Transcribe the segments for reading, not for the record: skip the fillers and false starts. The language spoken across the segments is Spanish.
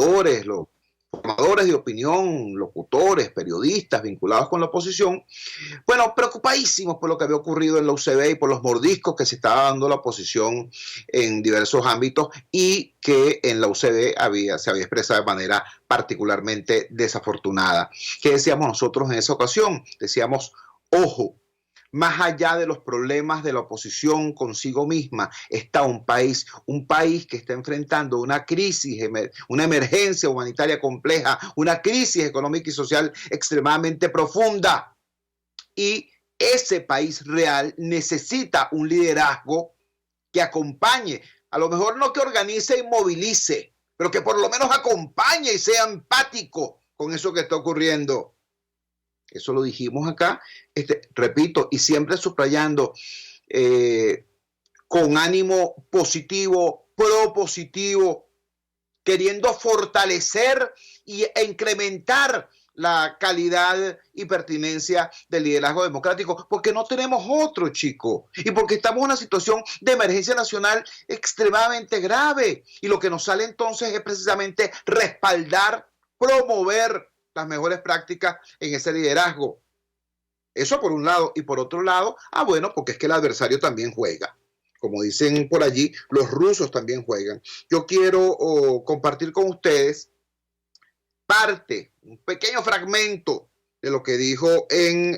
comunicadores, los formadores de opinión, locutores, periodistas vinculados con la oposición, bueno, preocupadísimos por lo que había ocurrido en la UCB y por los mordiscos que se estaba dando la oposición en diversos ámbitos y que en la UCB se había expresado de manera particularmente desafortunada. ¿Qué decíamos nosotros en esa ocasión? Decíamos, ojo, más allá de los problemas de la oposición consigo misma, está un país que está enfrentando una crisis, una emergencia humanitaria compleja, una crisis económica y social extremadamente profunda. Y ese país real necesita un liderazgo que acompañe, a lo mejor no que organice y movilice, pero que por lo menos acompañe y sea empático con eso que está ocurriendo. Eso lo dijimos acá, repito, y siempre subrayando, con ánimo positivo, propositivo, queriendo fortalecer e incrementar la calidad y pertinencia del liderazgo democrático, porque no tenemos otro, chico, y porque estamos en una situación de emergencia nacional extremadamente grave, y lo que nos sale entonces es precisamente respaldar, promover las mejores prácticas en ese liderazgo. Eso por un lado, y por otro lado, bueno, porque es que el adversario también juega. Como dicen por allí, los rusos también juegan. Yo quiero compartir con ustedes un pequeño fragmento de lo que dijo en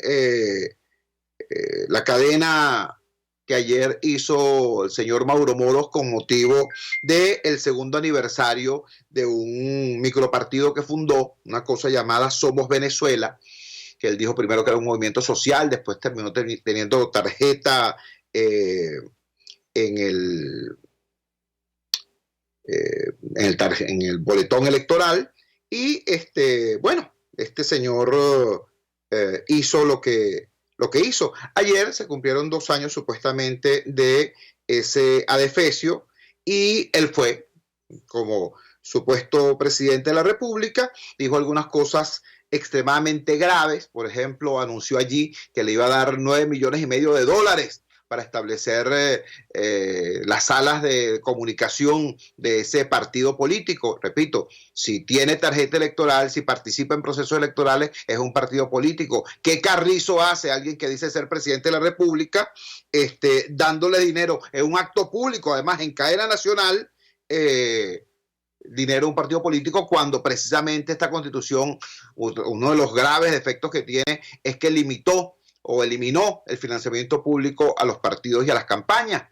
la cadena que ayer hizo el señor Mauro Moros con motivo del segundo aniversario de un micropartido que fundó, una cosa llamada Somos Venezuela, que él dijo primero que era un movimiento social, después terminó teniendo tarjeta en el boletón electoral, y bueno, este señor hizo lo que hizo. Ayer se cumplieron 2 años supuestamente de ese adefesio, y él fue, como supuesto presidente de la República, dijo algunas cosas extremadamente graves. Por ejemplo, anunció allí que le iba a dar $9,5 millones para establecer las salas de comunicación de ese partido político. Repito, si tiene tarjeta electoral, si participa en procesos electorales, es un partido político. ¿Qué carrizo hace alguien que dice ser presidente de la República dándole dinero en un acto público, además en cadena nacional, dinero a un partido político, cuando precisamente esta Constitución, uno de los graves defectos que tiene es que limitó o eliminó el financiamiento público a los partidos y a las campañas?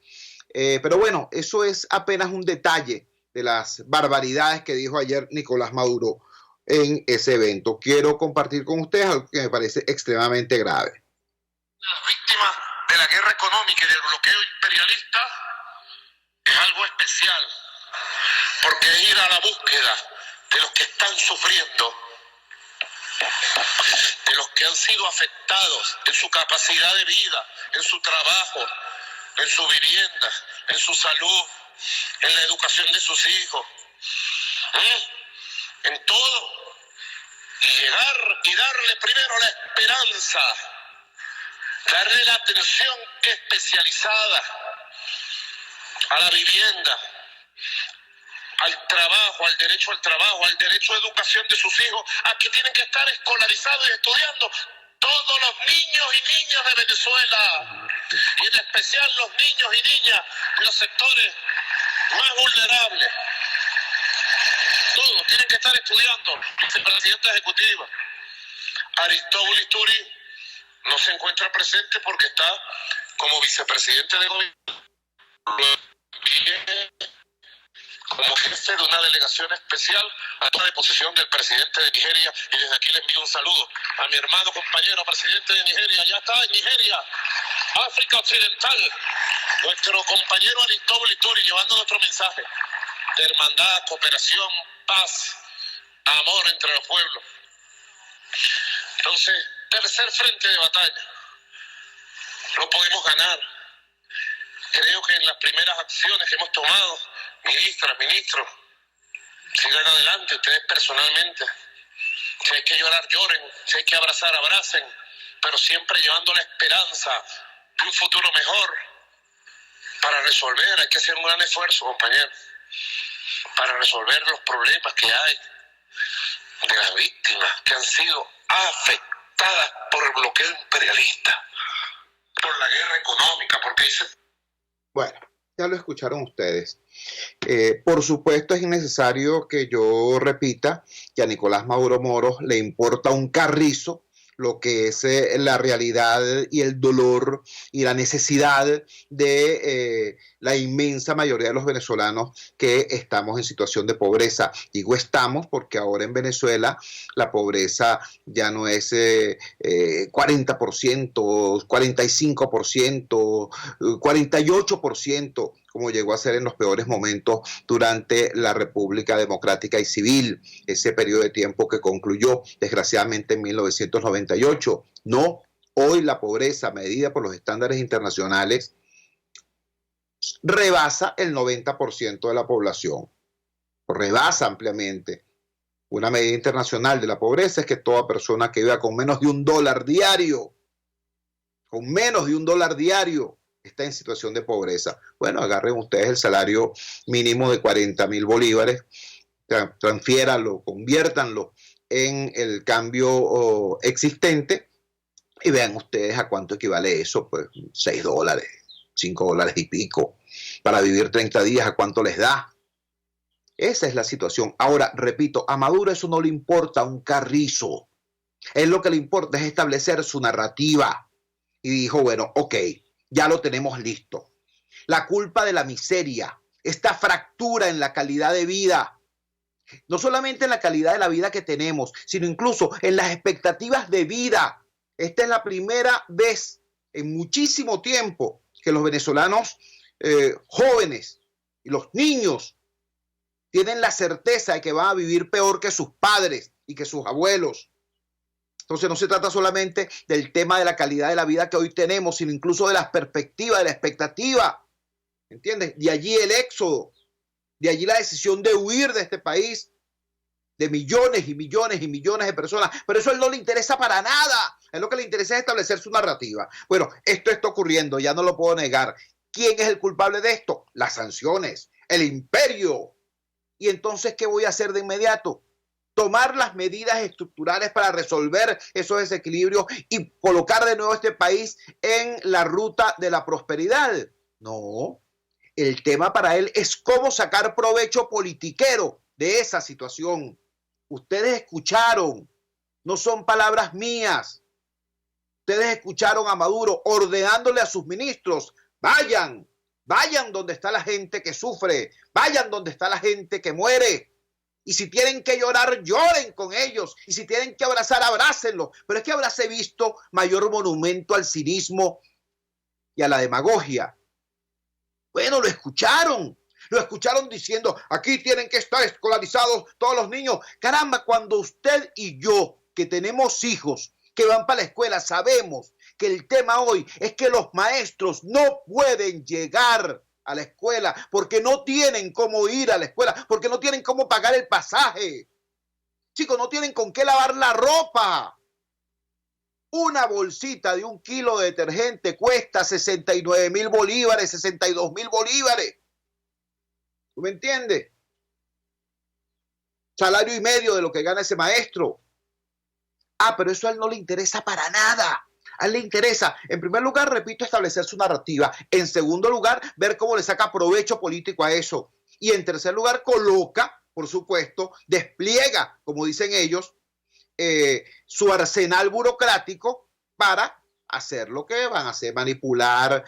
Pero bueno, eso es apenas un detalle de las barbaridades que dijo ayer Nicolás Maduro en ese evento. Quiero compartir con ustedes algo que me parece extremadamente grave. Las víctimas de la guerra económica y del bloqueo imperialista es algo especial, porque es ir a la búsqueda de los que están sufriendo, de los que han sido afectados en su capacidad de vida, en su trabajo, en su vivienda, en su salud, en la educación de sus hijos, en todo. Y llegar y darle primero la esperanza, darle la atención especializada a la vivienda, al trabajo, al derecho al trabajo, al derecho a educación de sus hijos, a que tienen que estar escolarizados y estudiando todos los niños y niñas de Venezuela, y en especial los niños y niñas de los sectores más vulnerables. Todos tienen que estar estudiando. Vicepresidenta ejecutiva Aristóbulo Turi no se encuentra presente porque está como vicepresidente de gobierno, como jefe de una delegación especial a la deposición del presidente de Nigeria, y desde aquí le envío un saludo a mi hermano compañero presidente de Nigeria. Ya está en Nigeria, África Occidental, nuestro compañero Aristóbulo Turi, llevando nuestro mensaje de hermandad, cooperación, paz, amor entre los pueblos. Entonces, tercer frente de batalla, lo podemos ganar. Creo que en las primeras acciones que hemos tomado, ministras, ministros, sigan adelante, ustedes personalmente. Si hay que llorar, lloren, si hay que abrazar, abracen, pero siempre llevando la esperanza de un futuro mejor para resolver. Hay que hacer un gran esfuerzo, compañeros. para resolver los problemas que hay de las víctimas que han sido afectadas por el bloqueo imperialista, por la guerra económica, porque dice... Bueno, ya lo escucharon ustedes. Por supuesto es innecesario que yo repita que a Nicolás Maduro Moros le importa un carrizo lo que es la realidad y el dolor y la necesidad de la inmensa mayoría de los venezolanos que estamos en situación de pobreza. Digo estamos porque ahora en Venezuela la pobreza ya no es 40%, 45%, 48%, como llegó a ser en los peores momentos durante la República Democrática y Civil, ese periodo de tiempo que concluyó desgraciadamente en 1998. No, hoy la pobreza medida por los estándares internacionales rebasa el 90% de la población, rebasa ampliamente. Una medida internacional de la pobreza es que toda persona que viva con menos de $1 diario, está en situación de pobreza. Bueno, agarren ustedes el salario mínimo de 40.000 bolívares, transfiéranlo, conviértanlo en el cambio existente y vean ustedes a cuánto equivale eso, pues $6, $5 y pico, para vivir 30 días, ¿a cuánto les da? Esa es la situación. Ahora, repito, a Maduro eso no le importa un carrizo. Él lo que le importa es establecer su narrativa. Y dijo, bueno, ok, ya lo tenemos listo. La culpa de la miseria, esta fractura en la calidad de vida, no solamente en la calidad de la vida que tenemos, sino incluso en las expectativas de vida. Esta es la primera vez en muchísimo tiempo que los venezolanos jóvenes y los niños tienen la certeza de que van a vivir peor que sus padres y que sus abuelos. Entonces no se trata solamente del tema de la calidad de la vida que hoy tenemos, sino incluso de las perspectivas, de la expectativa. ¿Entiendes? De allí el éxodo, de allí la decisión de huir de este país, de millones y millones y millones de personas. Pero eso a él no le interesa para nada. A él lo que le interesa es establecer su narrativa. Bueno, esto está ocurriendo, ya no lo puedo negar. ¿Quién es el culpable de esto? Las sanciones, el imperio. ¿Y entonces qué voy a hacer de inmediato? Tomar las medidas estructurales para resolver esos desequilibrios y colocar de nuevo este país en la ruta de la prosperidad. No, el tema para él es cómo sacar provecho politiquero de esa situación. Ustedes escucharon, no son palabras mías. Ustedes escucharon a Maduro ordenándole a sus ministros, vayan donde está la gente que sufre, vayan donde está la gente que muere. Y si tienen que llorar, lloren con ellos. Y si tienen que abrazar, abrácenlo. Pero es que habráse visto mayor monumento al cinismo y a la demagogia. Bueno, lo escucharon diciendo, aquí tienen que estar escolarizados todos los niños. Caramba, cuando usted y yo, que tenemos hijos que van para la escuela, sabemos que el tema hoy es que los maestros no pueden llegar a la escuela porque no tienen cómo ir a la escuela, porque no tienen cómo pagar el pasaje. Chicos, no tienen con qué lavar la ropa. Una bolsita de 1 kilo de detergente cuesta 69.000 bolívares, 62.000 bolívares. ¿Tú me entiendes? Salario y medio de lo que gana ese maestro. Ah, pero eso a él no le interesa para nada. A él le interesa, en primer lugar, repito, establecer su narrativa. En segundo lugar, ver cómo le saca provecho político a eso. Y en tercer lugar, coloca, por supuesto, despliega, como dicen ellos, su arsenal burocrático para hacer lo que van a hacer, manipular,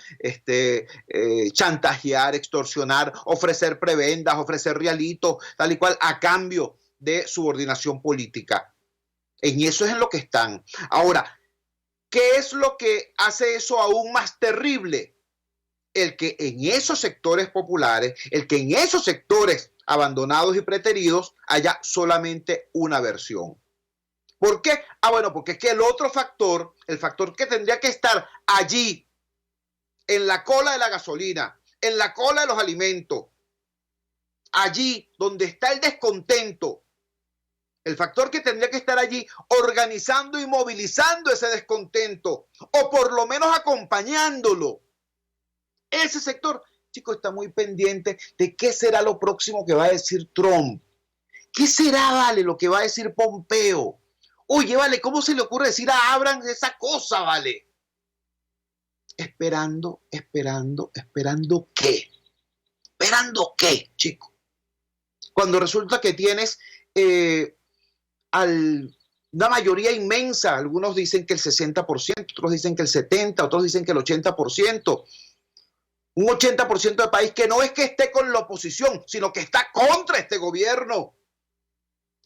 chantajear, extorsionar, ofrecer prebendas, ofrecer realitos, tal y cual, a cambio de subordinación política. En eso es en lo que están. Ahora, ¿qué es lo que hace eso aún más terrible? El que en esos sectores populares, el que en esos sectores abandonados y preteridos haya solamente una versión. ¿Por qué? Ah, bueno, porque es que el otro factor, el factor que tendría que estar allí, en la cola de la gasolina, en la cola de los alimentos, allí donde está el descontento, el factor que tendría que estar allí organizando y movilizando ese descontento, o por lo menos acompañándolo. Ese sector chico, está muy pendiente de qué será lo próximo que va a decir Trump. ¿Qué será, vale, lo que va a decir Pompeo? Oye, vale, ¿cómo se le ocurre decir a Abrams esa cosa, vale? Esperando ¿qué? ¿Esperando qué, chico? Cuando resulta que tienes una mayoría inmensa, algunos dicen que el 60%, otros dicen que el 70%, otros dicen que el 80%, un 80% del país que no es que esté con la oposición, sino que está contra este gobierno.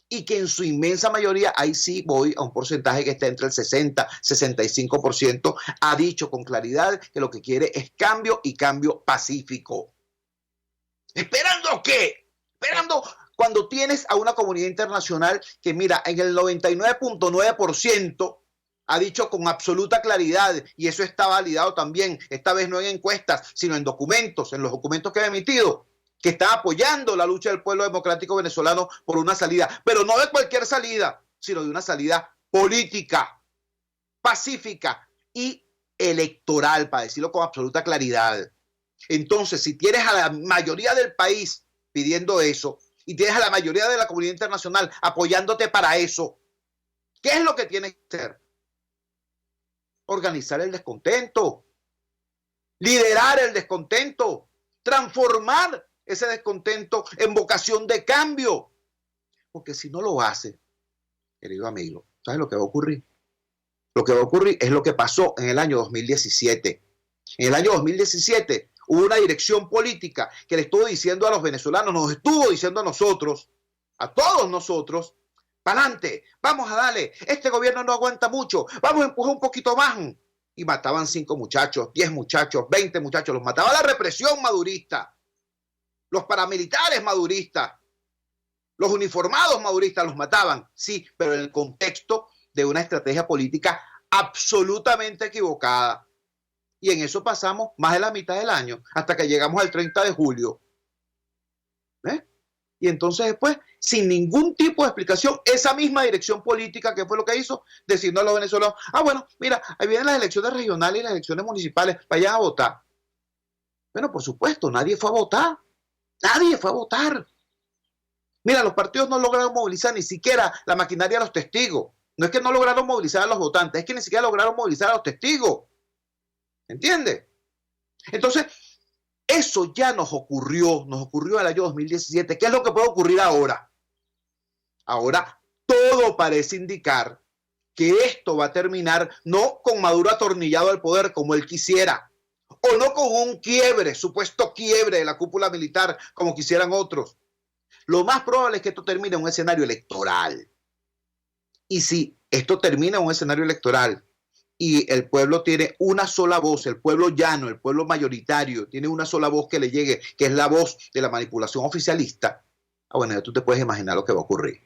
Y que en su inmensa mayoría, ahí sí voy a un porcentaje que está entre el 60-65%, ha dicho con claridad que lo que quiere es cambio y cambio pacífico. ¿Esperando qué? Esperando cuando tienes a una comunidad internacional que, mira, en el 99.9% ha dicho con absoluta claridad, y eso está validado también, esta vez no en encuestas, sino en documentos, en los documentos que ha emitido, que está apoyando la lucha del pueblo democrático venezolano por una salida, pero no de cualquier salida, sino de una salida política, pacífica y electoral, para decirlo con absoluta claridad. Entonces, si tienes a la mayoría del país pidiendo eso y tienes a la mayoría de la comunidad internacional apoyándote para eso, ¿qué es lo que tienes que hacer? Organizar el descontento, liderar el descontento, transformar ese descontento en vocación de cambio. Porque si no lo hace, querido amigo, ¿sabes lo que va a ocurrir? Lo que va a ocurrir es lo que pasó en el año 2017. En el año 2017 hubo una dirección política que le estuvo diciendo a los venezolanos, nos estuvo diciendo a nosotros, a todos nosotros, para adelante, vamos a darle, este gobierno no aguanta mucho, vamos a empujar un poquito más. Y mataban 5 muchachos, 10 muchachos, 20 muchachos, los mataba la represión madurista, los paramilitares maduristas, los uniformados maduristas los mataban, sí, pero en el contexto de una estrategia política absolutamente equivocada. Y en eso pasamos más de la mitad del año, hasta que llegamos al 30 de julio. Y entonces después, sin ningún tipo de explicación, esa misma dirección política, que fue lo que hizo, diciendo a los venezolanos, bueno, mira, ahí vienen las elecciones regionales y las elecciones municipales, vayan a votar. Bueno, por supuesto, nadie fue a votar. Nadie fue a votar. Mira, los partidos no lograron movilizar ni siquiera la maquinaria de los testigos. No es que no lograron movilizar a los votantes, es que ni siquiera lograron movilizar a los testigos. ¿Entiendes? Entonces, eso ya nos ocurrió en el año 2017. ¿Qué es lo que puede ocurrir ahora? Ahora todo parece indicar que esto va a terminar no con Maduro atornillado al poder como él quisiera, o no con un quiebre, supuesto quiebre de la cúpula militar como quisieran otros. Lo más probable es que esto termine en un escenario electoral. Y si esto termina en un escenario electoral y el pueblo tiene una sola voz, el pueblo llano, el pueblo mayoritario, tiene una sola voz que le llegue, que es la voz de la manipulación oficialista, bueno, ya tú te puedes imaginar lo que va a ocurrir.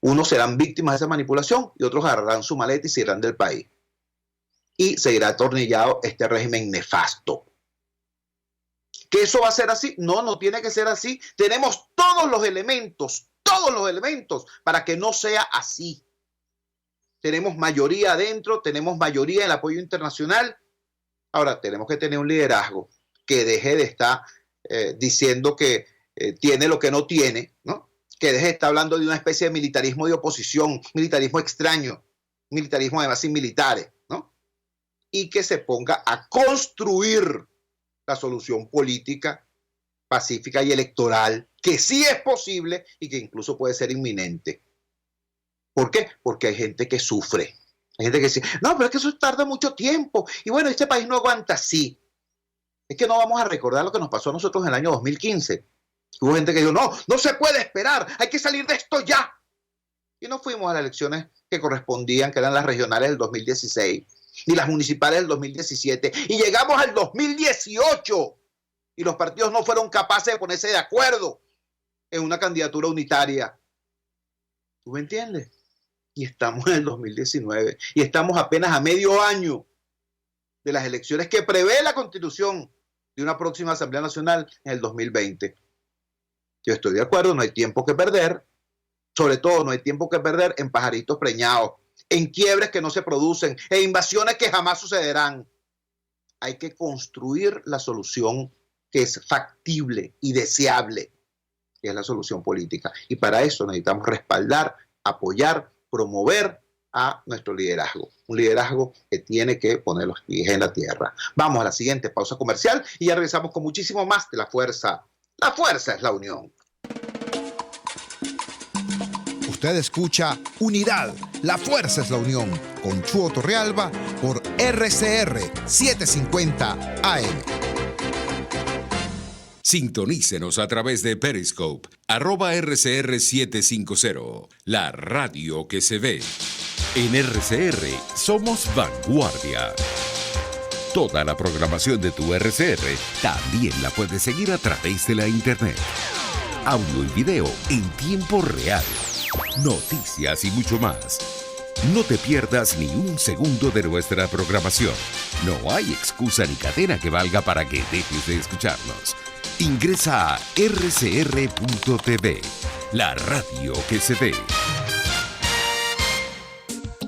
Unos serán víctimas de esa manipulación y otros agarrarán su maleta y se irán del país. Y seguirá atornillado este régimen nefasto. ¿Que eso va a ser así? No, no tiene que ser así. Tenemos todos los elementos para que no sea así. Tenemos mayoría adentro, tenemos mayoría en el apoyo internacional. Ahora, tenemos que tener un liderazgo que deje de estar diciendo que tiene lo que no tiene, ¿no? Que deje de estar hablando de una especie de militarismo de oposición, militarismo extraño, militarismo además sin militares, ¿no? Y que se ponga a construir la solución política, pacífica y electoral, que sí es posible y que incluso puede ser inminente. ¿Por qué? Porque hay gente que sufre. Hay gente que dice, no, pero es que eso tarda mucho tiempo. Y bueno, este país no aguanta así. Es que no vamos a recordar lo que nos pasó a nosotros en el año 2015. Hubo gente que dijo, no, no se puede esperar, hay que salir de esto ya. Y no fuimos a las elecciones que correspondían, que eran las regionales del 2016, ni las municipales del 2017. Y llegamos al 2018 y los partidos no fueron capaces de ponerse de acuerdo en una candidatura unitaria. ¿Tú me entiendes? Y estamos en el 2019 y estamos apenas a medio año de las elecciones que prevé la Constitución de una próxima Asamblea Nacional en el 2020. Yo estoy de acuerdo, no hay tiempo que perder, sobre todo no hay tiempo que perder en pajaritos preñados, en quiebres que no se producen, en invasiones que jamás sucederán. hay que construir la solución que es factible y deseable, que es la solución política. Y para eso necesitamos respaldar, apoyar, promover a nuestro liderazgo. Un liderazgo que tiene que poner los pies en la tierra. Vamos a la siguiente pausa comercial y ya regresamos con muchísimo más de La Fuerza. La fuerza es la unión. Usted escucha Unidad, la fuerza es la unión, con Chuo Torrealba por RCR 750 AM. Sintonícenos a través de Periscope, @RCR750, la radio que se ve. En RCR somos vanguardia. Toda la programación de tu RCR también la puedes seguir a través de la internet. Audio y video en tiempo real. Noticias y mucho más. No te pierdas ni un segundo de nuestra programación. No hay excusa ni cadena que valga para que dejes de escucharnos. Ingresa a rcr.tv, la radio que se ve.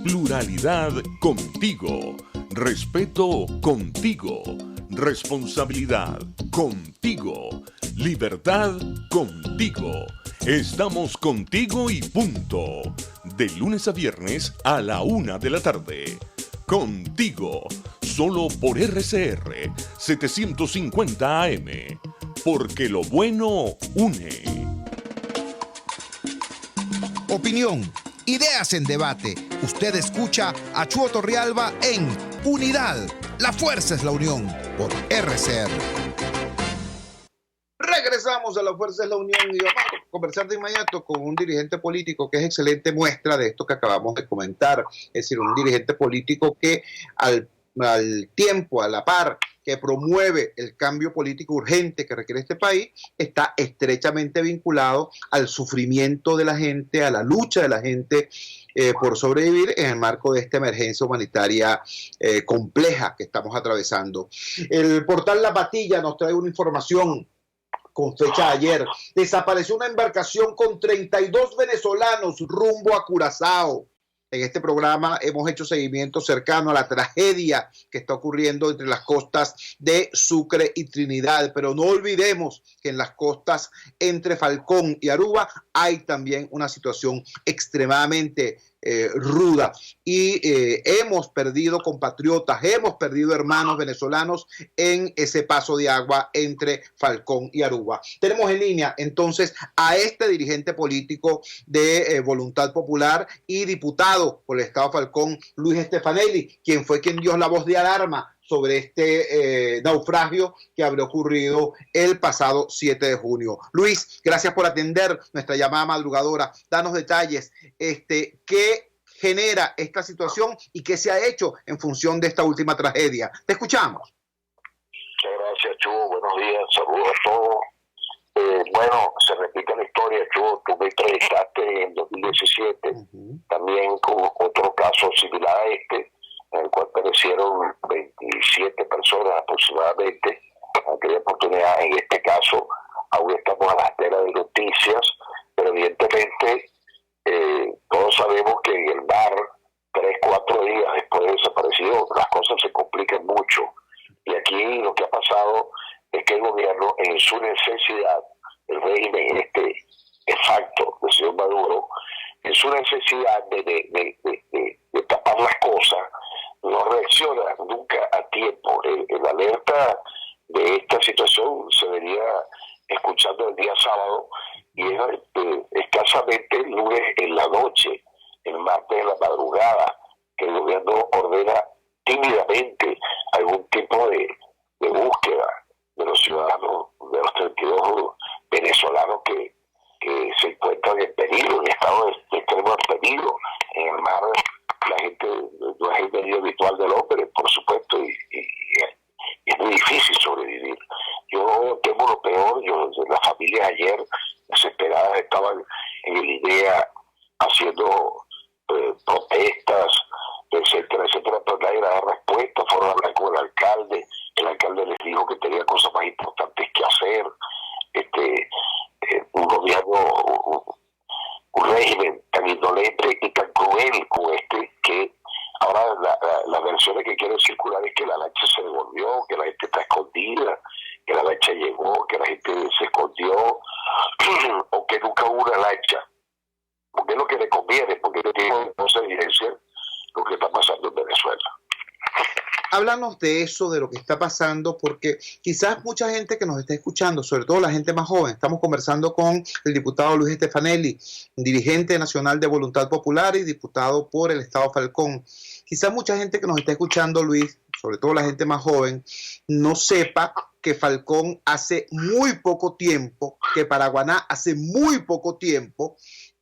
Pluralidad contigo. Respeto contigo. Responsabilidad contigo. Libertad contigo. Estamos contigo y punto. De lunes a viernes a la 1 de la tarde. Contigo. Solo por RCR 750 AM. Porque lo bueno une. Opinión, ideas en debate. Usted escucha a Chuo Torrealba en Unidad, la fuerza es la unión, por RCR. Regresamos a La Fuerza es la Unión y vamos a conversar de inmediato con un dirigente político que es excelente muestra de esto que acabamos de comentar. Es decir, un dirigente político que al tiempo, a la par, que promueve el cambio político urgente que requiere este país, está estrechamente vinculado al sufrimiento de la gente, a la lucha de la gente por sobrevivir en el marco de esta emergencia humanitaria compleja que estamos atravesando. El portal La Patilla nos trae una información con fecha de ayer. Desapareció una embarcación con 32 venezolanos rumbo a Curazao. En este programa hemos hecho seguimiento cercano a la tragedia que está ocurriendo entre las costas de Sucre y Trinidad, pero no olvidemos que en las costas entre Falcón y Aruba hay también una situación extremadamente ruda y hemos perdido compatriotas, hemos perdido hermanos venezolanos en ese paso de agua entre Falcón y Aruba. Tenemos en línea entonces a este dirigente político de Voluntad Popular y diputado por el Estado Falcón, Luis Stefanelli, quien fue quien dio la voz de alarma sobre este naufragio que habría ocurrido el pasado 7 de junio. Luis, gracias por atender nuestra llamada madrugadora. Danos detalles, ¿qué genera esta situación y qué se ha hecho en función de esta última tragedia? Te escuchamos. Muchas gracias, Chuo. Buenos días, saludos a todos. Bueno, se repite la historia, Chuo. Tú me entrevistaste en 2017, también con otro caso similar a este, en el cual perecieron 27 personas aproximadamente. En aquella oportunidad, en este caso, aún estamos a la espera de noticias, pero evidentemente todos sabemos que en el mar, 3-4 días después de desaparecido, las cosas se complican mucho. Y aquí lo que ha pasado es que el gobierno, en su necesidad, el régimen de facto del señor Maduro, en su necesidad de tapar las cosas, no reacciona nunca a tiempo. El alerta de esta situación se venía escuchando el día sábado y es escasamente el lunes en la noche, el martes en la madrugada, que el gobierno ordena tímidamente algún tipo de búsqueda de los ciudadanos, de los 32 venezolanos que se encuentran en peligro, en estado de extremo peligro en el mar. La gente no es el medio habitual del hombre, por supuesto, y es muy difícil sobrevivir. Yo temo lo peor. Las familias ayer desesperadas estaban en el IDEA haciendo protestas, etcétera, etcétera, pero nadie le da respuesta. Fueron a hablar con el alcalde les dijo que tenía cosas más importantes que hacer. Un gobierno, un régimen tan indolente y tan cruel como este, que Ahora las versiones que quieren circular es que la lancha se devolvió, que la gente está escondida, que la lancha llegó, que la gente se escondió, o que nunca hubo una lancha, porque es lo que le conviene, porque no tiene evidencia lo que está pasando en Venezuela. Háblanos de eso, de lo que está pasando, porque quizás mucha gente que nos está escuchando, sobre todo la gente más joven, estamos conversando con el diputado Luis Stefanelli, dirigente nacional de Voluntad Popular y diputado por el Estado Falcón. Quizás mucha gente que nos está escuchando, Luis, sobre todo la gente más joven, no sepa que Falcón hace muy poco tiempo, que Paraguaná hace muy poco tiempo,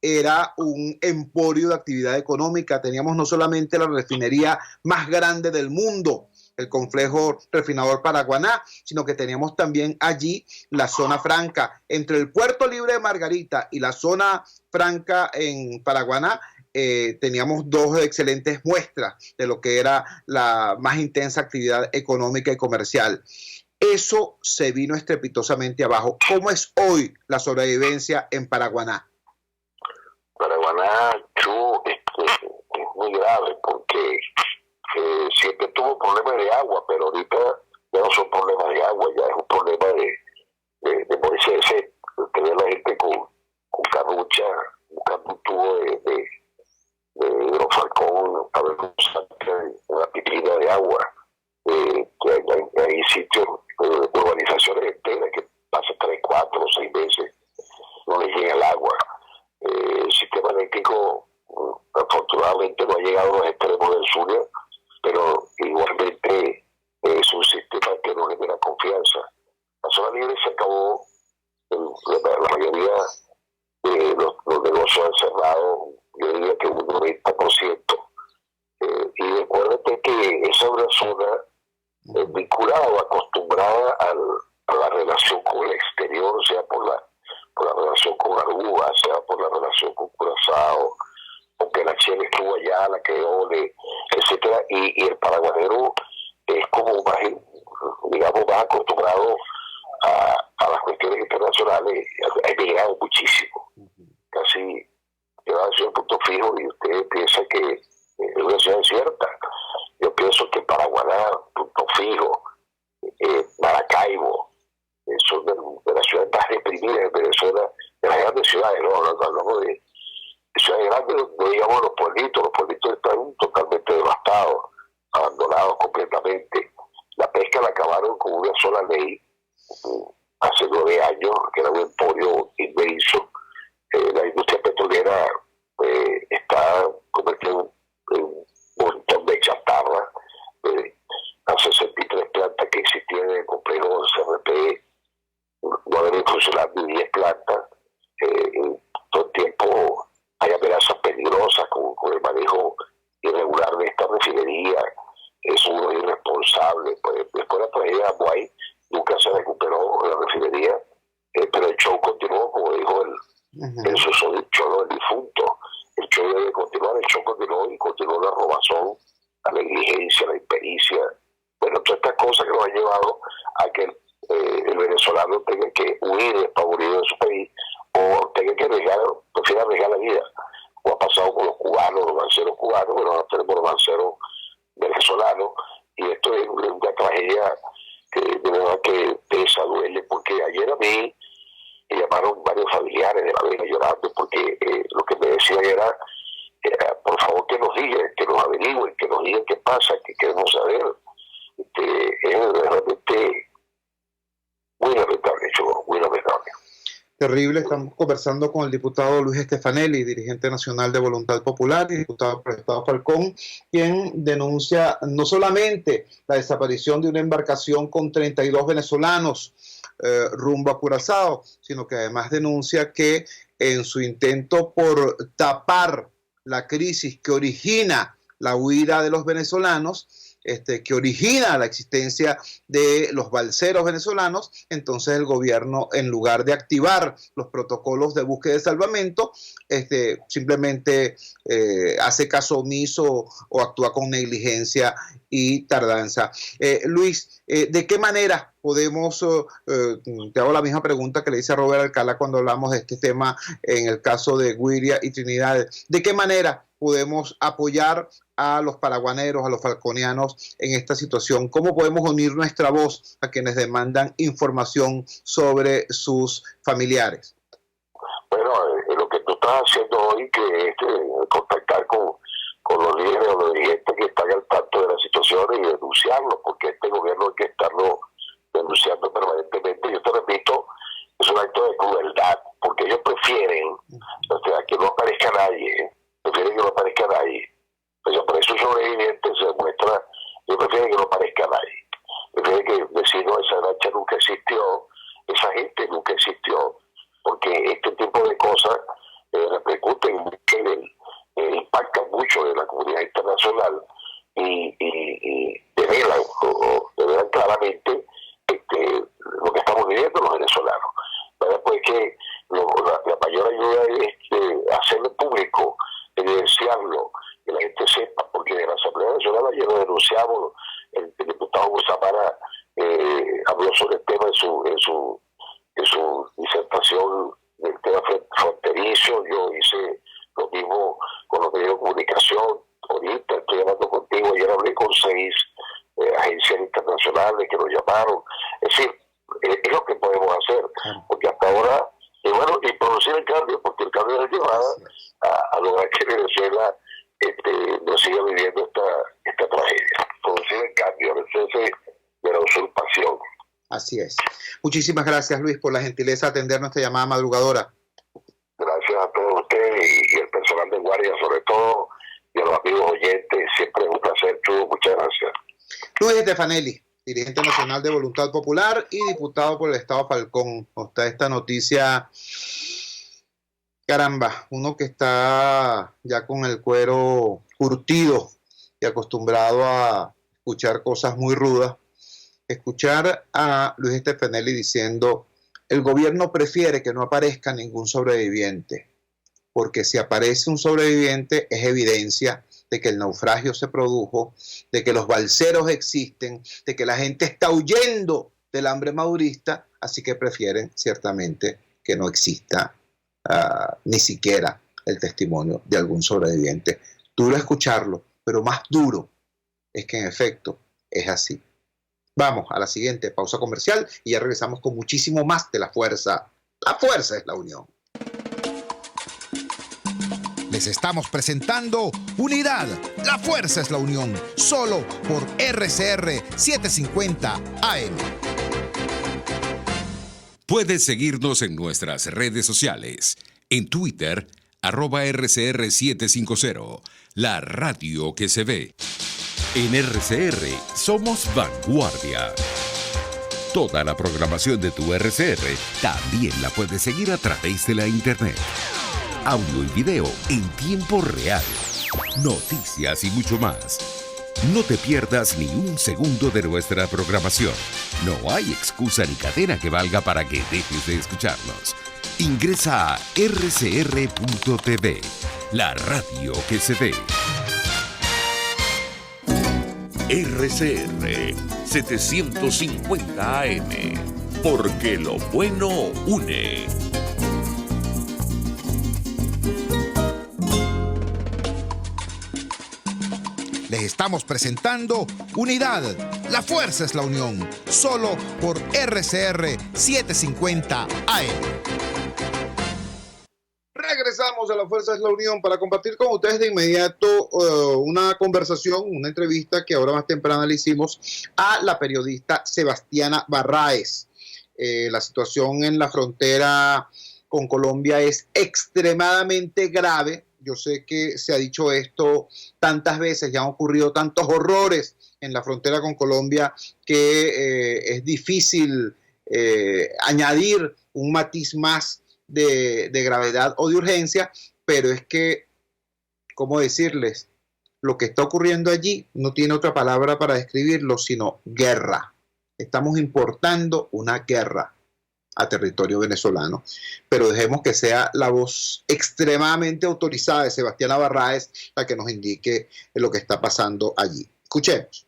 era un emporio de actividad económica. Teníamos no solamente la refinería más grande del mundo, el complejo refinador Paraguaná, sino que teníamos también allí la zona franca. Entre el Puerto Libre de Margarita y la zona franca en Paraguaná, teníamos dos excelentes muestras de lo que era la más intensa actividad económica y comercial. Eso se vino estrepitosamente abajo. ¿Cómo es hoy la sobrevivencia en Paraguaná? Paraguaná, es muy grave porque siempre tuvo problemas de agua, pero ahorita ya no son problemas de agua, ya es un problema de morirse de sed. Tener la gente con carrucha buscando un tubo de hidrofalcón a ver cómo saca una piscina de agua. Que hay sitios, urbanizaciones enteras que pasan 3, 4, 6 meses, no les llega el agua. El sistema eléctrico afortunadamente no ha llegado a los extremos del sur, pero igualmente es un sistema que no genera confianza. La zona libre se acabó, la mayoría de los negocios han cerrado, yo diría que un 90%. Y recuérdate que esa es una zona vinculada o acostumbrada a la relación con el exterior, sea por la relación con Aruba, sea por la relación con Curazao, porque la Chile estuvo allá, la Creole, etcétera, y el paraguanero es como más, digamos, más acostumbrado a las cuestiones internacionales, ha emigrado muchísimo, casi lleva a ser un punto fijo, y usted piensa que es una ciudad cierta. Yo pienso que Paraguaná, Punto Fijo, Maracaibo, son de las ciudades más reprimidas de Venezuela, de las grandes ciudades, no hablamos de ciudades grandes, no digamos los pueblitos están totalmente devastados, abandonados completamente. La pesca la acabaron con una sola ley hace 9 años, que era un emporio inmenso. La industria petrolera está convertida en un montón de chatarra. Las 63 plantas que existían en el complejo CRP no deben funcionar ni 10 plantas. Todo el tiempo hay amenazas peligrosas con el manejo irregular de esta refinería. Es uno irresponsable. Pues, después de la tragedia de Aguay, nunca se recuperó la refinería, pero el show continuó, como dijo el susodicho, el difunto. El show debe continuar, el show continuó y continuó la robazón, la negligencia, la impericia. Bueno, todas estas cosas que nos han llevado a que el venezolano tenga que huir despavorido de su país o tenga que prefiera arriesgar la vida. O ha pasado con los cubanos, los lanceros cubanos, pero ahora tenemos los lanceros venezolanos, y esto es una tragedia que de verdad que pesa, duele, porque ayer a mí me llamaron varios familiares de La Vega llorando, porque lo que me decían era por favor que nos digan, que nos averigüen, que nos digan qué pasa, que queremos saber. Es realmente muy lamentable, muy lamentable. Terrible. Estamos conversando con el diputado Luis Stefanelli, dirigente nacional de Voluntad Popular y diputado por el Estado Falcón, quien denuncia no solamente la desaparición de una embarcación con 32 venezolanos rumbo a Curazao, sino que además denuncia que en su intento por tapar la crisis que origina la huida de los venezolanos, que origina la existencia de los balseros venezolanos, entonces el gobierno, en lugar de activar los protocolos de búsqueda y salvamento, simplemente hace caso omiso o actúa con negligencia y tardanza. Luis, ¿de qué manera podemos, te hago la misma pregunta que le hice a Robert Alcalá cuando hablamos de este tema en el caso de Guiria y Trinidad, ¿de qué manera podemos apoyar a los paraguaneros, a los falconianos en esta situación? ¿Cómo podemos unir nuestra voz a quienes demandan información sobre sus familiares? Bueno, lo que tú estás haciendo hoy, que es contactar con los líderes o los dirigentes que están al tanto de la situación y denunciarlo, porque este gobierno hay que estarlo denunciando permanentemente. Yo te repito, es un acto de crueldad, porque ellos prefieren, o sea, que no aparezca nadie, prefieren que no aparezca nadie. O sea, por eso sobreviviente se demuestra, ellos prefieren que no aparezca nadie. Prefieren que decir, no, esa lancha nunca existió, esa gente nunca existió, porque este tipo de cosas repercuten impactan mucho en la comunidad internacional y develan claramente lo que estamos viviendo los venezolanos. Pues que la mayor ayuda es hacerlo público, evidenciarlo, que la gente sepa, porque en la Asamblea Nacional ayer lo denunciamos, el diputado Guzamara habló sobre el tema en su disertación del tema fronterizo. Yo hice lo mismo con los medios de comunicación. Ahorita estoy hablando contigo, ayer hablé con 6 agencias internacionales que nos llamaron. Es decir, es lo que podemos hacer, porque hasta ahora, y producir el cambio, porque el cambio nos lleva a lograr que Venezuela no siga viviendo esta tragedia. Producir el cambio, el cese de la usurpación. Así es. Muchísimas gracias, Luis, por la gentileza de atender nuestra llamada madrugadora. Gracias a todos ustedes y el personal de Guardia, sobre todo, y a los amigos oyentes. Siempre es un placer, Chugo. Muchas gracias. Luis Estefanelli, dirigente nacional de Voluntad Popular y diputado por el Estado Falcón. Está esta noticia, caramba, uno que está ya con el cuero curtido y acostumbrado a escuchar cosas muy rudas. Escuchar a Luis Estefanelli diciendo: el gobierno prefiere que no aparezca ningún sobreviviente, porque si aparece un sobreviviente es evidencia de que el naufragio se produjo, de que los balseros existen, de que la gente está huyendo del hambre madurista, así que prefieren ciertamente que no exista ni siquiera el testimonio de algún sobreviviente. Duro escucharlo, pero más duro es que en efecto es así. Vamos a la siguiente pausa comercial y ya regresamos con muchísimo más de La Fuerza. La fuerza es la unión. Les estamos presentando Unidad. La fuerza es la unión. Solo por RCR 750 AM. Puedes seguirnos en nuestras redes sociales. En Twitter, @RCR750. La radio que se ve. En RCR somos vanguardia. Toda la programación de tu RCR también la puedes seguir a través de la internet. Audio y video en tiempo real. Noticias y mucho más. No te pierdas ni un segundo de nuestra programación. No hay excusa ni cadena que valga para que dejes de escucharnos. Ingresa a rcr.tv, la radio que se ve. RCR 750 AM, porque lo bueno une. Les estamos presentando Unidad. La fuerza es la unión. Solo por RCR 750 AM. Regresamos a La Fuerza es la Unión para compartir con ustedes de inmediato una conversación, una entrevista que ahora más temprana le hicimos a la periodista Sebastiana Barraez. La situación en la frontera con Colombia es extremadamente grave. Yo sé que se ha dicho esto tantas veces, ya han ocurrido tantos horrores en la frontera con Colombia que es difícil añadir un matiz más de gravedad o de urgencia, pero es que, ¿cómo decirles? Lo que está ocurriendo allí no tiene otra palabra para describirlo, sino guerra. Estamos importando una guerra a territorio venezolano, pero dejemos que sea la voz extremadamente autorizada de Sebastiana Barraez la que nos indique lo que está pasando allí. Escuchemos.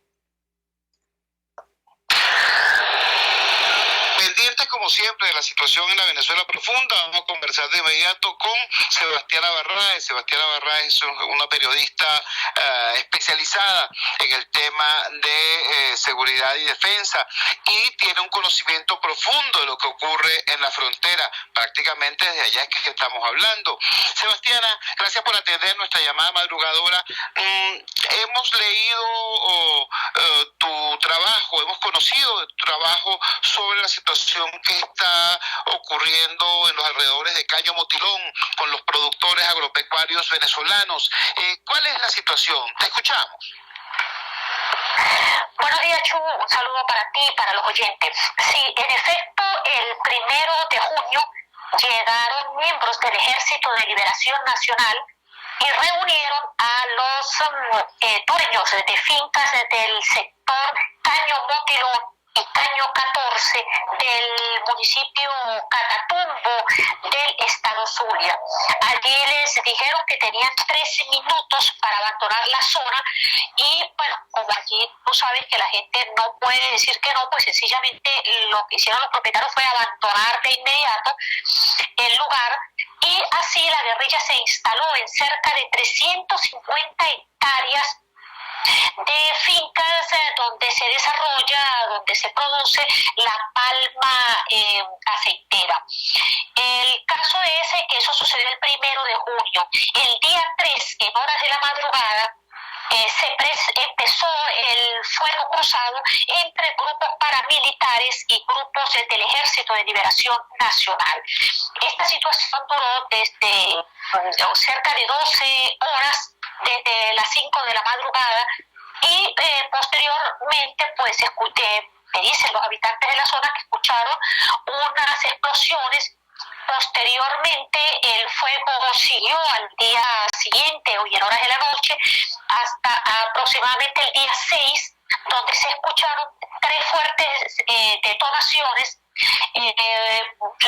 Pendientes, como como siempre, de la situación en la Venezuela profunda. Vamos a conversar de inmediato con Sebastiana Barraez. Sebastiana Barraez es una periodista especializada en el tema de seguridad y defensa y tiene un conocimiento profundo de lo que ocurre en la frontera. Prácticamente desde allá es que estamos hablando. Sebastiana, gracias por atender nuestra llamada madrugadora. Hemos leído tu trabajo, hemos conocido de tu trabajo sobre la situación que está ocurriendo en los alrededores de Caño Motilón con los productores agropecuarios venezolanos. ¿Cuál es la situación? Te escuchamos. Buenos días, Chu. Un saludo para ti y para los oyentes. Sí, en efecto, el 1 de junio llegaron miembros del Ejército de Liberación Nacional y reunieron a los dueños de fincas del sector Caño Motilón y Caño 14 del municipio Catatumbo del estado Zulia. Allí les dijeron que tenían 13 minutos para abandonar la zona y bueno, como aquí tú sabes que la gente no puede decir que no, pues sencillamente lo que hicieron los propietarios fue abandonar de inmediato el lugar y así la guerrilla se instaló en cerca de 350 hectáreas de fincas donde se desarrolla, donde se produce la palma aceitera. El caso es que eso sucedió el 1 de junio. El día 3, en horas de la madrugada, empezó el fuego cruzado entre grupos paramilitares y grupos del Ejército de Liberación Nacional. Esta situación duró desde cerca de 12 horas, desde las 5 de la madrugada, y posteriormente, pues, me dicen los habitantes de la zona que escucharon unas explosiones. Posteriormente el fuego siguió al día siguiente, hoy en horas de la noche, hasta aproximadamente el día 6, donde se escucharon 3 fuertes detonaciones.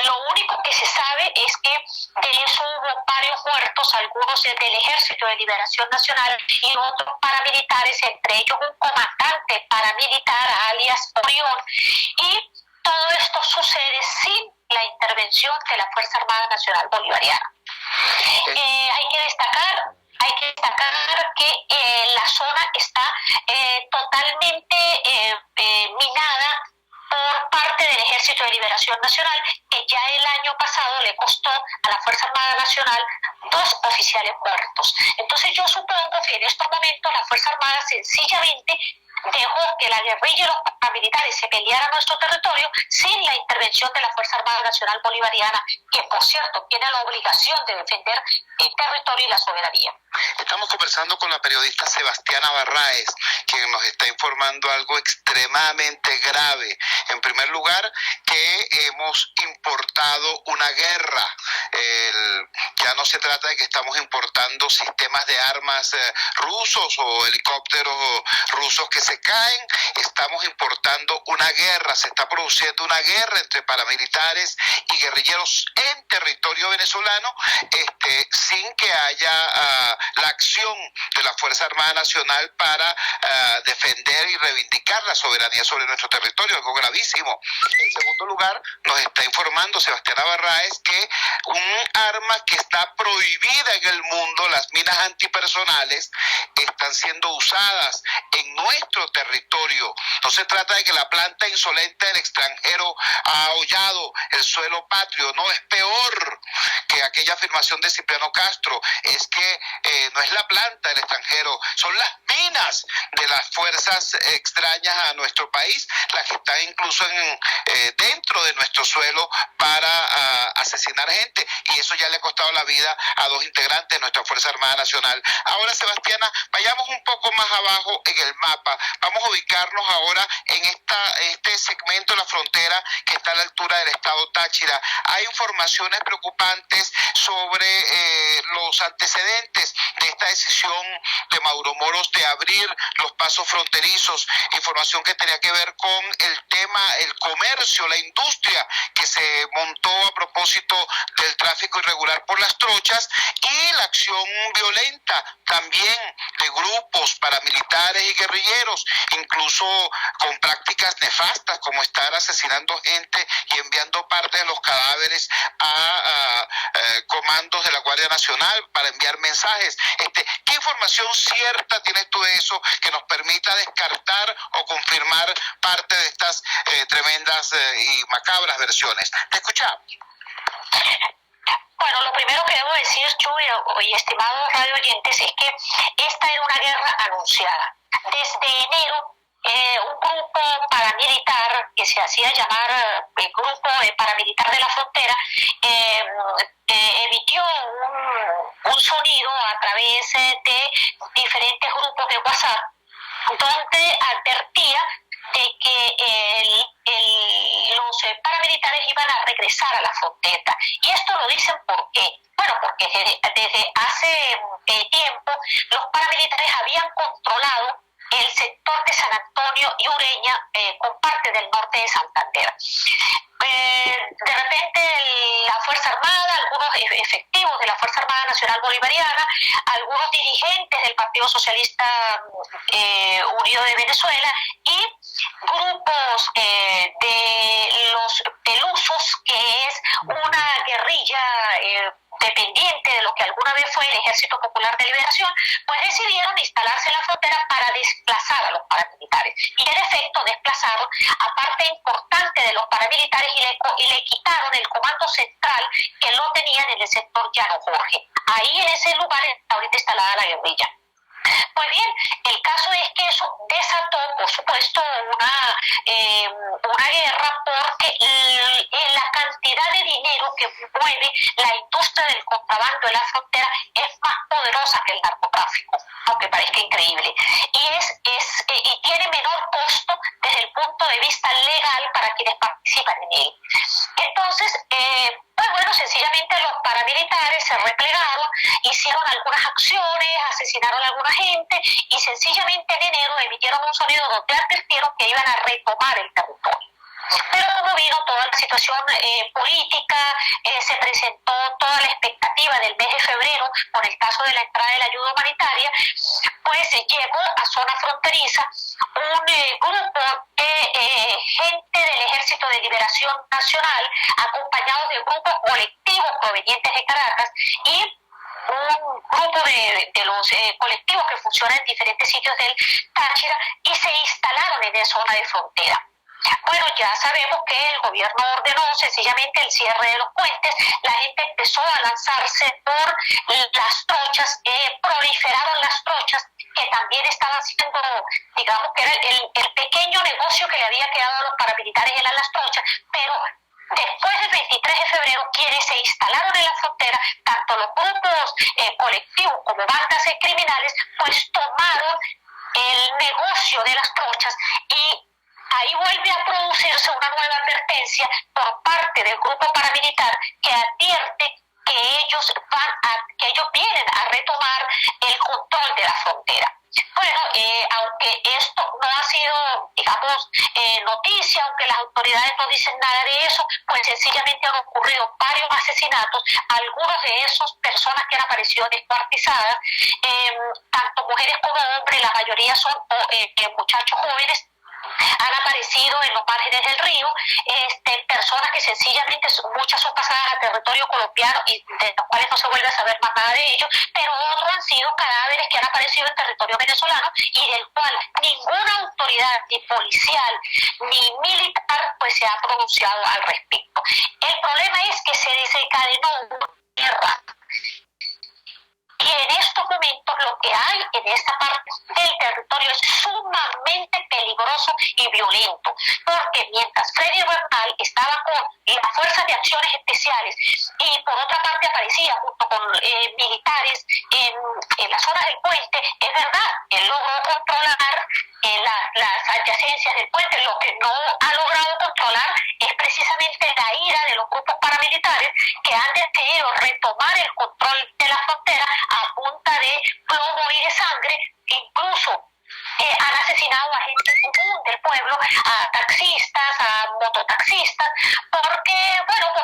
Lo único que se sabe es que de eso hubo varios muertos, algunos del Ejército de Liberación Nacional y otros paramilitares, entre ellos un comandante paramilitar alias Orión, y todo esto sucede sin la intervención de la Fuerza Armada Nacional Bolivariana. Hay que destacar que la zona está totalmente minada por parte del Ejército de Liberación Nacional, que ya el año pasado le costó a la Fuerza Armada Nacional 2 oficiales muertos. Entonces yo supongo que en estos momentos la Fuerza Armada sencillamente dejó que la guerrilla y los paramilitares se pelearan a nuestro territorio sin la intervención de la Fuerza Armada Nacional Bolivariana, que por cierto tiene la obligación de defender el territorio y la soberanía. Estamos conversando con la periodista Sebastiana Barraez, quien nos está informando algo extremadamente grave. En primer lugar, que hemos importado una guerra. Ya no se trata de que estamos importando sistemas de armas rusos o helicópteros rusos que se caen. Estamos importando una guerra. Se está produciendo una guerra entre paramilitares y guerrilleros en territorio venezolano, sin que haya la acción de la Fuerza Armada Nacional para defender y reivindicar la soberanía sobre nuestro territorio, algo gravísimo. En segundo lugar, nos está informando Sebastiana Barraez que un arma que está prohibida en el mundo, las minas antipersonales, están siendo usadas en nuestro territorio. No se trata de que la planta insolente del extranjero ha ahollado el suelo patrio, no, es peor que aquella afirmación de Cipriano Castro, es que no es la planta del extranjero, son las minas de las fuerzas extrañas a nuestro país, las que están incluso dentro de nuestro suelo para asesinar gente, y eso ya le ha costado la vida a 2 integrantes de nuestra Fuerza Armada Nacional. Ahora, Sebastiana, vayamos un poco más abajo en el mapa, vamos a ubicarnos ahora en este segmento de la frontera que está a la altura del estado Táchira. Hay informaciones preocupantes sobre los antecedentes de esta decisión de Mauro Moros de abrir los pasos fronterizos, información que tenía que ver con el tema, el comercio, la industria que se montó a propósito del tráfico irregular por las trochas, y la acción violenta también de grupos paramilitares y guerrilleros, incluso con prácticas nefastas como estar asesinando gente y enviando parte de los cadáveres a comandos de la Guardia Nacional para enviar mensajes. ¿Qué información cierta tienes tú de eso que nos permita descartar o confirmar parte de estas tremendas y macabras versiones? Te escuchamos. Bueno, lo primero que debo decir, Chuy y estimados radio oyentes, es que esta era una guerra anunciada. Desde enero, un grupo paramilitar que se hacía llamar el Grupo Paramilitar de la Frontera emitió un sonido a través de diferentes grupos de WhatsApp donde advertía de que los paramilitares iban a regresar a la frontera. Y esto lo dicen ¿por qué? Bueno, porque desde hace tiempo los paramilitares habían controlado el sector de San Antonio y Ureña con parte del norte de Santander. De repente la Fuerza Armada, algunos efectivos de la Fuerza Armada Nacional Bolivariana, algunos dirigentes del Partido Socialista Unido de Venezuela y grupos de los Pelusos, que es una guerrilla dependiente de lo que alguna vez fue el Ejército Popular de Liberación, pues decidieron instalarse en la frontera para desplazar a los paramilitares. Y en efecto desplazaron a parte importante de los paramilitares y le quitaron el comando central que lo tenían en el sector Llano Jorge. Ahí en ese lugar está ahorita instalada la guerrilla. Pues bien, el caso es que eso desató, por supuesto, una guerra, porque la cantidad de dinero que mueve la industria del contrabando en la frontera es más poderosa que el narcotráfico, aunque parezca increíble, y tiene menor costo desde el punto de vista legal para quienes participan en él. Entonces, pues bueno, sencillamente los paramilitares se replegaron, hicieron algunas acciones, asesinaron a alguna gente y sencillamente en enero emitieron un sonido donde advirtieron que iban a retomar el territorio. Pero como vino toda la situación política, se presentó toda la expectativa del mes de febrero con el caso de la entrada de la ayuda humanitaria, pues llegó a zona fronteriza un grupo de gente del Ejército de Liberación Nacional, acompañados de grupos colectivos provenientes de Caracas y un grupo de los colectivos que funcionan en diferentes sitios del Táchira, y se instalaron en esa zona de frontera. Bueno, ya sabemos que el gobierno ordenó sencillamente el cierre de los puentes, la gente empezó a lanzarse por las trochas, proliferaron las trochas, que también estaban siendo, digamos que era el pequeño negocio que le había quedado a los paramilitares, eran las trochas, pero después del 23 de febrero, quienes se instalaron en la frontera, tanto los grupos colectivos como bandas criminales, pues tomaron el negocio de las trochas, y ahí vuelve a producirse una nueva advertencia por parte del grupo paramilitar que advierte que ellos vienen a retomar el control de la frontera. Bueno, aunque esto no ha sido, digamos, noticia, aunque las autoridades no dicen nada de eso, pues sencillamente han ocurrido varios asesinatos, algunos de esos personas que han aparecido descuartizadas, tanto mujeres como hombres, la mayoría son muchachos jóvenes, han aparecido en los márgenes del río, personas que sencillamente muchas son pasadas a territorio colombiano y de los cuales no se vuelve a saber más nada de ellos, pero otros han sido cadáveres que han aparecido en territorio venezolano y del cual ninguna autoridad, ni policial ni militar, pues se ha pronunciado al respecto. El problema es que se desencadenó una guerra. Y en estos momentos lo que hay en esta parte del territorio es sumamente peligroso y violento, porque mientras Freddy Bernal estaba con las fuerzas de acciones especiales y por otra parte aparecía junto con militares en las zonas del puente, es verdad, él logró controlar las adyacencias del puente. Lo que no ha logrado controlar es precisamente la ira de los grupos paramilitares que han decidido retomar el control de la frontera a punta de a taxistas, a mototaxistas, porque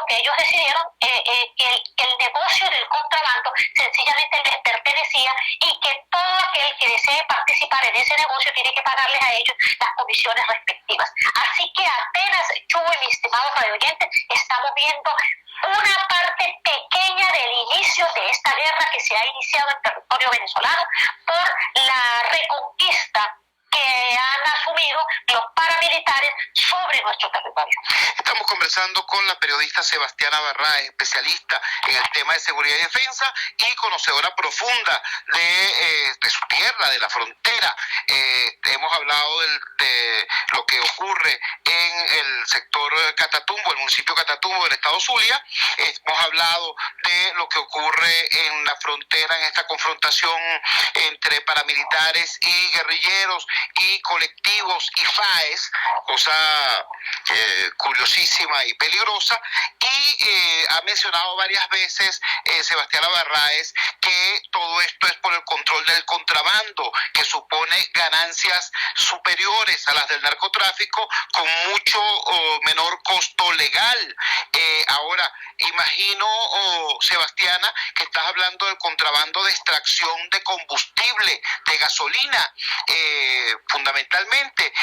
ellos decidieron que el negocio del contrabando sencillamente les pertenecía y que todo aquel que desee participar en ese negocio tiene que pagarles a ellos las comisiones respectivas. Así que apenas, Chuy, mi estimado radioyente, estamos viendo una parte pequeña del inicio de esta guerra que se ha iniciado en territorio venezolano por la reconquista que han asumido los paramilitares sobre nuestro territorio. Estamos conversando con la periodista Sebastiana Barraez, especialista en el tema de seguridad y defensa y conocedora profunda de su tierra, de la frontera. Hemos hablado de lo que ocurre en el sector Catatumbo, el municipio Catatumbo del estado Zulia. Hemos hablado de lo que ocurre en la frontera, en esta confrontación entre paramilitares y guerrilleros y colectivos y FAES, cosa curiosísima y peligrosa, y ha mencionado varias veces Sebastiana Barraez que todo esto es por el control del contrabando, que supone ganancias superiores a las del narcotráfico con mucho menor costo legal. Ahora, imagino, Sebastiana, que estás hablando del contrabando de extracción de combustible, de gasolina, fundamentalmente,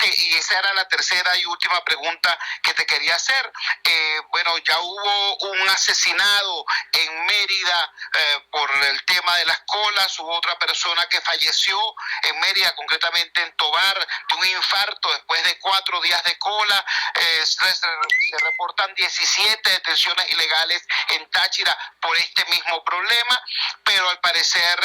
y esa era la tercera y última pregunta que te quería hacer. Bueno, ya hubo un asesinado en Mérida por el tema de las colas, hubo otra persona que falleció en Mérida, concretamente en Tovar, de un infarto después de 4 días de cola. Se reportan 17 detenciones ilegales en Táchira por este mismo problema, pero al parecer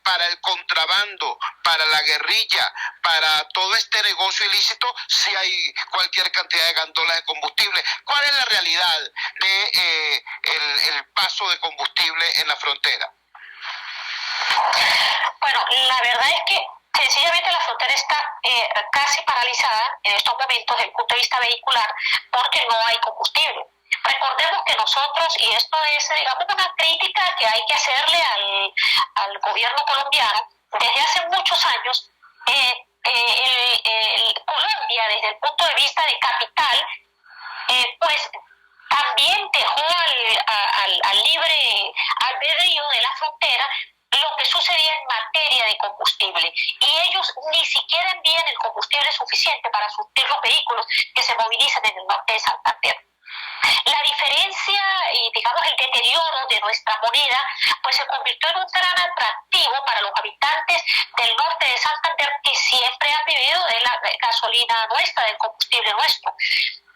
para el contrabando, para la guerrilla, para todo este negocio ilícito, sí hay cualquier cantidad de gandolas de combustible. ¿Cuál es la realidad de el paso de combustible en la frontera? Bueno, la verdad es que sencillamente la frontera está casi paralizada en estos momentos desde el punto de vista vehicular porque no hay combustible. Recordemos que nosotros, y esto es, digamos, una crítica que hay que hacerle al gobierno colombiano, desde hace muchos años, Colombia, desde el punto de vista de capital, pues también dejó al libre albedrío de la frontera lo que sucedía en materia de combustible, y ellos ni siquiera envían el combustible suficiente para surtir los vehículos que se movilizan en el norte de Santander. La diferencia y, digamos, el deterioro de nuestra moneda pues se convirtió en un gran atractivo para los habitantes del norte de Santander, que siempre han vivido de la gasolina nuestra, del combustible nuestro.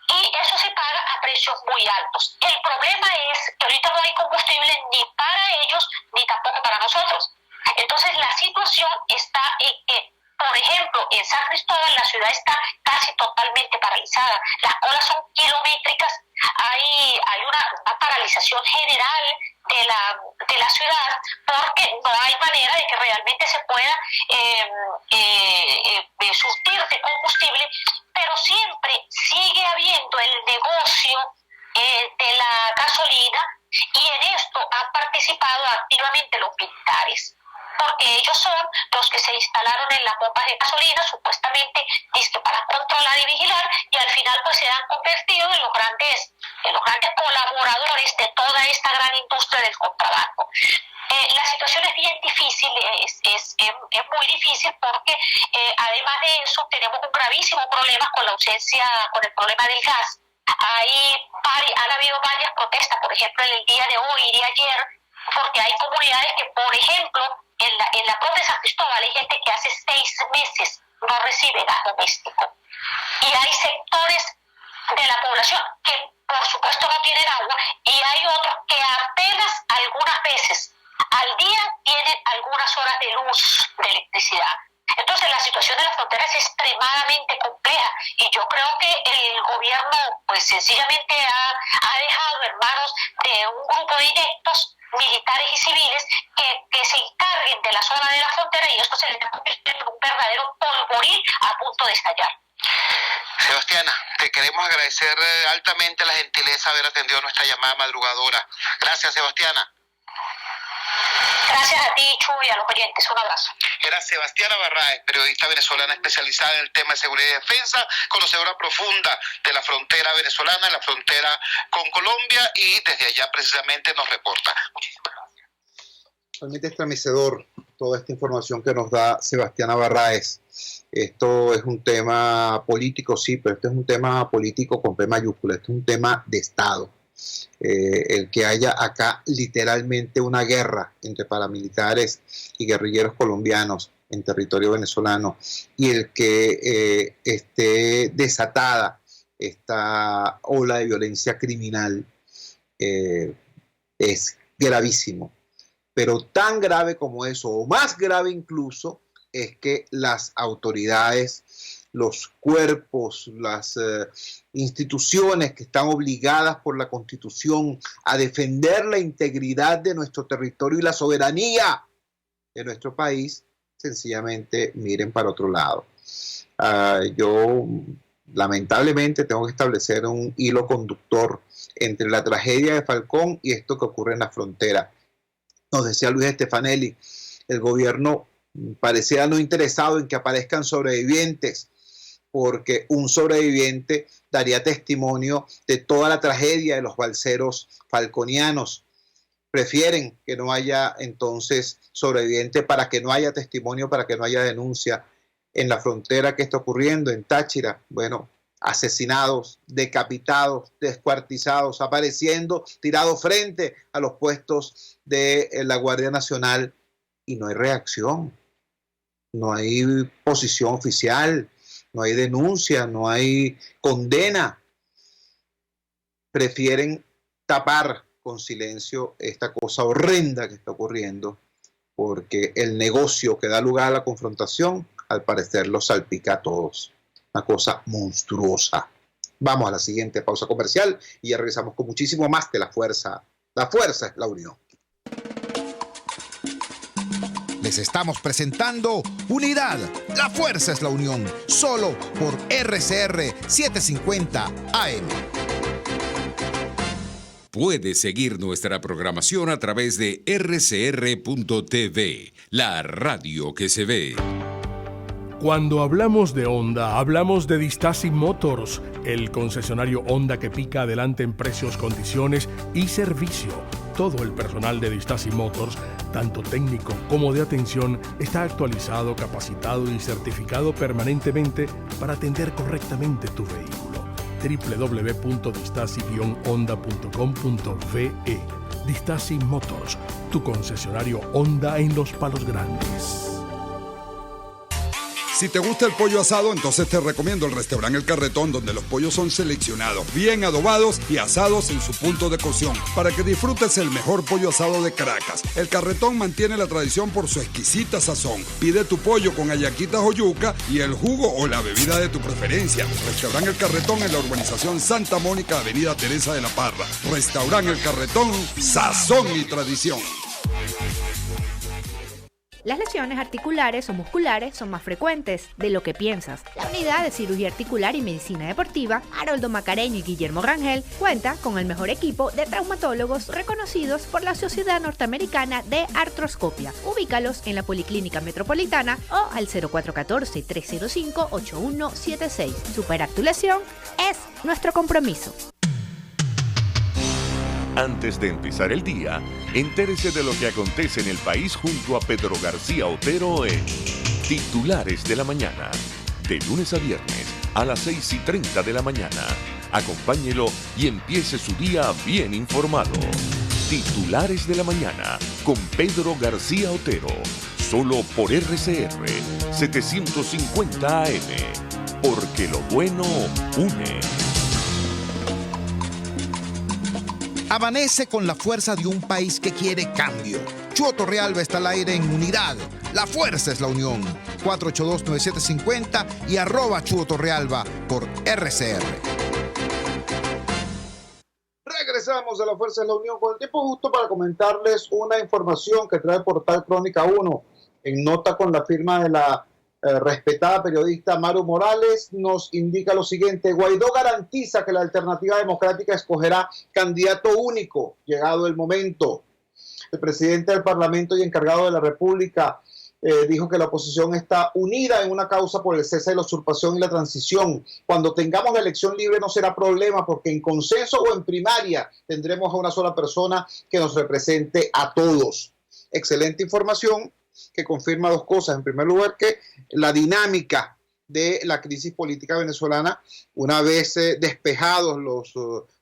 Y eso se paga a precios muy altos. El problema es que ahorita no hay combustible ni para ellos ni tampoco para nosotros. Entonces la situación está en que, por ejemplo, en San Cristóbal la ciudad está casi totalmente paralizada. Las colas son kilométricas, hay una paralización general de la ciudad porque no hay manera de que realmente se pueda surtir de combustible, pero siempre sigue habiendo el negocio de la gasolina, y en esto han participado activamente los militares, porque ellos son los que se instalaron en las bombas de gasolina, supuestamente para controlar y vigilar, y al final pues se han convertido en los grandes colaboradores de toda esta gran industria del contrabando. La situación es bien difícil, es muy difícil porque además de eso tenemos un gravísimo problema con el problema del gas. Han habido varias protestas, por ejemplo, en el día de hoy y de ayer, porque hay comunidades que, por ejemplo, en la propia San Cristóbal hay gente que hace 6 meses no recibe gas doméstico. Y hay sectores de la población que, por supuesto, no tienen agua, y hay otros que apenas algunas veces al día tienen algunas horas de luz, de electricidad. Entonces la situación de las fronteras es extremadamente compleja, y yo creo que el gobierno pues sencillamente ha dejado en manos de un grupo de ineptos, militares y civiles, que se encarguen de la zona de la frontera, y esto se les convierte en un verdadero polvorín a punto de estallar. Sebastiana, te queremos agradecer altamente la gentileza de haber atendido nuestra llamada madrugadora. Gracias, Sebastiana. Gracias a ti, Chuy, y a los oyentes. Un abrazo. Era Sebastiana Barraez, periodista venezolana especializada en el tema de seguridad y defensa, conocedora profunda de la frontera venezolana, la frontera con Colombia, y desde allá precisamente nos reporta. Muchísimas gracias. Realmente estremecedor toda esta información que nos da Sebastiana Barraez. Esto es un tema político, sí, pero este es un tema político con P mayúscula, este es un tema de Estado. El que haya acá literalmente una guerra entre paramilitares y guerrilleros colombianos en territorio venezolano, y el que esté desatada esta ola de violencia criminal es gravísimo. Pero tan grave como eso, o más grave incluso, es que las autoridades, los cuerpos, las instituciones que están obligadas por la Constitución a defender la integridad de nuestro territorio y la soberanía de nuestro país, sencillamente miren para otro lado. Yo lamentablemente tengo que establecer un hilo conductor entre la tragedia de Falcón y esto que ocurre en la frontera. Nos decía Luis Stefanelli, el gobierno parecía no interesado en que aparezcan sobrevivientes, porque un sobreviviente daría testimonio de toda la tragedia de los balseros falconianos. Prefieren que no haya entonces sobreviviente para que no haya testimonio, para que no haya denuncia. En la frontera que está ocurriendo, en Táchira, bueno, asesinados, decapitados, descuartizados, apareciendo, tirados frente a los puestos de la Guardia Nacional, y no hay reacción, no hay posición oficial, no hay denuncia, no hay condena. Prefieren tapar con silencio esta cosa horrenda que está ocurriendo, porque el negocio que da lugar a la confrontación, al parecer, los salpica a todos. Una cosa monstruosa. Vamos a la siguiente pausa comercial y ya regresamos con muchísimo más de La Fuerza. La fuerza es la unión. Les estamos presentando Unidad, la fuerza es la unión, solo por RCR 750 AM. Puede seguir nuestra programación a través de rcr.tv, la radio que se ve. Cuando hablamos de Honda, hablamos de Distasi Motors, el concesionario Honda que pica adelante en precios, condiciones y servicio. Todo el personal de Distasi Motors, tanto técnico como de atención, está actualizado, capacitado y certificado permanentemente para atender correctamente tu vehículo. www.distasi-honda.com.ve. Distasi Motors, tu concesionario Honda en Los Palos Grandes. Si te gusta el pollo asado, entonces te recomiendo el restaurante El Carretón, donde los pollos son seleccionados, bien adobados y asados en su punto de cocción, para que disfrutes el mejor pollo asado de Caracas. El Carretón mantiene la tradición por su exquisita sazón. Pide tu pollo con hallaquitas o yuca y el jugo o la bebida de tu preferencia. Restaurante El Carretón en la urbanización Santa Mónica, avenida Teresa de la Parra. Restaurante El Carretón, sazón y tradición. Las lesiones articulares o musculares son más frecuentes de lo que piensas. La Unidad de Cirugía Articular y Medicina Deportiva, Haroldo Macareño y Guillermo Rangel, cuenta con el mejor equipo de traumatólogos reconocidos por la Sociedad Norteamericana de Artroscopia. Ubícalos en la Policlínica Metropolitana o al 0414-305-8176. Superar tu lesión es nuestro compromiso. Antes de empezar el día, entérese de lo que acontece en el país junto a Pedro García Otero en Titulares de la Mañana. De lunes a viernes a las 6:30 de la mañana. Acompáñelo y empiece su día bien informado. Titulares de la Mañana con Pedro García Otero. Solo por RCR 750 AM. Porque lo bueno une. Amanece con la fuerza de un país que quiere cambio. Chuo Torrealba está al aire en Unidad. La fuerza es la unión. 482-9750 y @Chuo Torrealba por RCR. Regresamos a La Fuerza es la Unión con el tiempo justo para comentarles una información que trae el portal Crónica 1. En nota con la firma de la respetada periodista Maru Morales, nos indica lo siguiente: Guaidó garantiza que la Alternativa Democrática escogerá candidato único, llegado el momento. El presidente del Parlamento y encargado de la República dijo que la oposición está unida en una causa por el cese de la usurpación y la transición. Cuando tengamos la elección libre no será problema, porque en consenso o en primaria tendremos a una sola persona que nos represente a todos. Excelente información que confirma dos cosas. En primer lugar, que la dinámica de la crisis política venezolana, una vez despejados los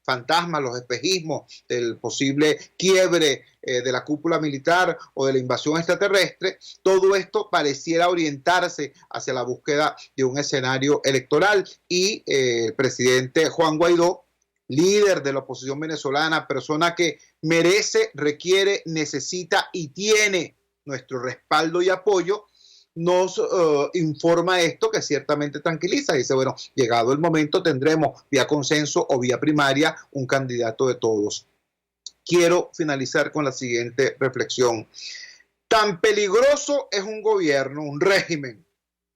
fantasmas, los espejismos del posible quiebre de la cúpula militar o de la invasión extraterrestre, todo esto pareciera orientarse hacia la búsqueda de un escenario electoral, y el presidente Juan Guaidó, líder de la oposición venezolana, persona que merece, requiere, necesita y tiene nuestro respaldo y apoyo, nos informa esto, que ciertamente tranquiliza. Dice, bueno, llegado el momento tendremos vía consenso o vía primaria un candidato de todos. Quiero finalizar con la siguiente reflexión. Tan peligroso es un gobierno, un régimen,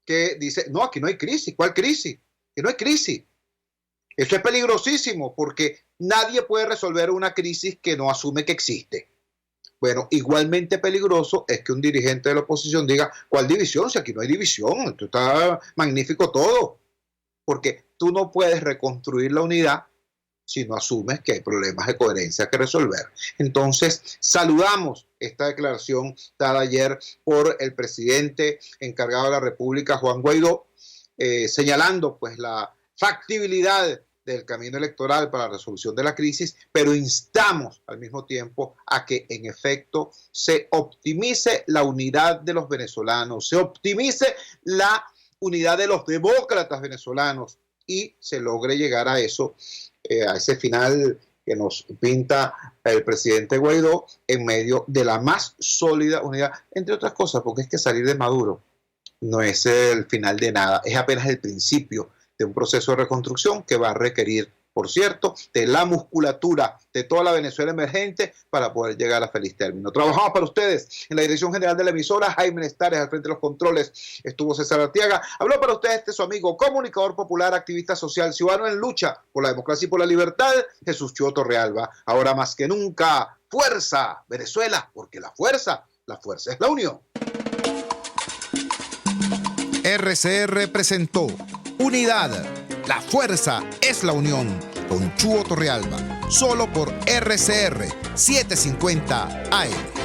que dice, no, aquí no hay crisis. ¿Cuál crisis? Que no hay crisis. Eso es peligrosísimo, porque nadie puede resolver una crisis que no asume que existe. Bueno, igualmente peligroso es que un dirigente de la oposición diga, ¿cuál división? Si aquí no hay división, esto está magnífico todo. Porque tú no puedes reconstruir la unidad si no asumes que hay problemas de coherencia que resolver. Entonces, saludamos esta declaración dada ayer por el presidente encargado de la República, Juan Guaidó, señalando pues la factibilidad del camino electoral para la resolución de la crisis, pero instamos al mismo tiempo a que en efecto se optimice la unidad de los venezolanos, se optimice la unidad de los demócratas venezolanos y se logre llegar a eso, a ese final que nos pinta el presidente Guaidó en medio de la más sólida unidad, entre otras cosas, porque es que salir de Maduro no es el final de nada, es apenas el principio de un proceso de reconstrucción que va a requerir, por cierto, de la musculatura de toda la Venezuela emergente para poder llegar a feliz término. Trabajamos para ustedes en la dirección general de la emisora, Jaime Nestares al frente de los controles, estuvo César Arteaga. Habló para ustedes su amigo, comunicador popular, activista social, ciudadano en lucha por la democracia y por la libertad, Jesús Chua Torrealba. Ahora más que nunca, fuerza, Venezuela, porque la fuerza es la unión. RCR presentó Unidad, la fuerza es la unión, con Chua Torrealba, solo por RCR 750 AM.